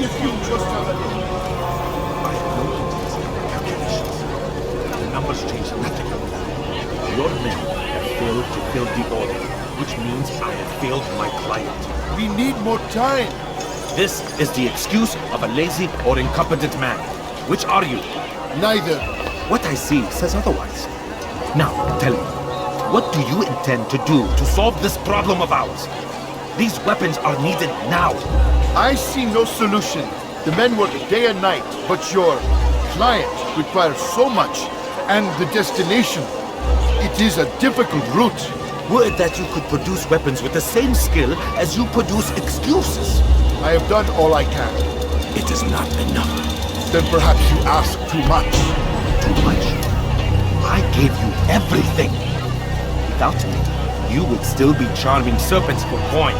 if you just already. I have no details in my calculations. The numbers change nothing of that. Your men have failed to fill the order, which means I have failed my client. We need more time. This is the excuse of a lazy or incompetent man. Which are you? Neither. What I see says otherwise. Now, tell me, what do you intend to do to solve this problem of ours? These weapons are needed now. I see no solution. The men work day and night, but your client requires so much, and the destination. It is a difficult route. Would that you could produce weapons with the same skill as you produce excuses. I have done all I can. It is not enough. Then perhaps you ask too much. Too much? I gave you everything. Without me, you would still be charming serpents for coin.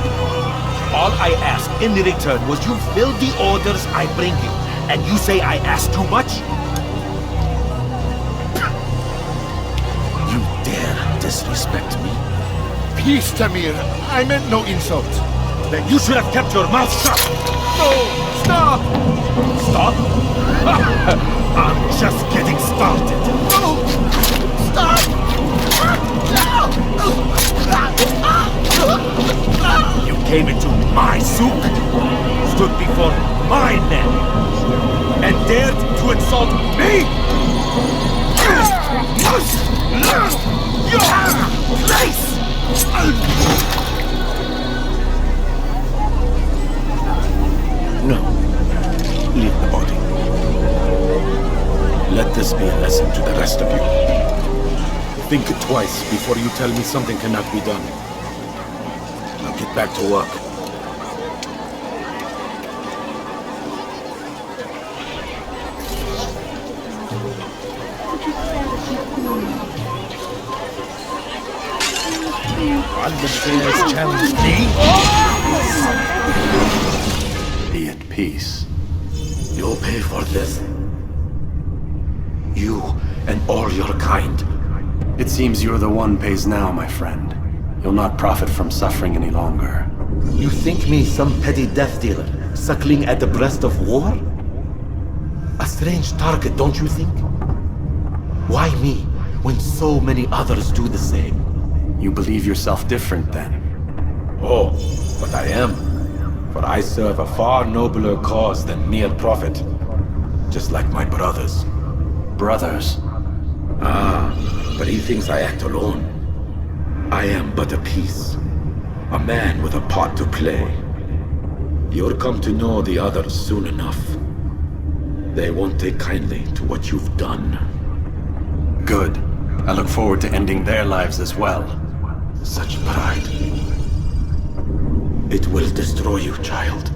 All I ask in return was you fill the orders I bring you, and you say I ask too much? You dare disrespect me? Peace, Tamir. I meant no insult. Then you should have kept your mouth shut! No! Stop! Stop? I'm just getting started. No! Stop! You came into my souk, stood before my men, and dared to insult me? Your place! No. Leave the body. Let this be a lesson to the rest of you. Think twice before you tell me something cannot be done. Now get back to work. Altair's challenged me? Be at peace. You'll pay for this. You and all your kind. It seems you're the one pays now, my friend. You'll not profit from suffering any longer. You think me some petty death dealer, suckling at the breast of war? A strange target, don't you think? Why me, when so many others do the same? You believe yourself different, then? Oh, but I am. For I serve a far nobler cause than mere profit. Just like my brothers. Brothers? Ah, but he thinks I act alone. I am but a piece. A man with a part to play. You'll come to know the others soon enough. They won't take kindly to what you've done. Good. I look forward to ending their lives as well. Such pride. It will destroy you, child.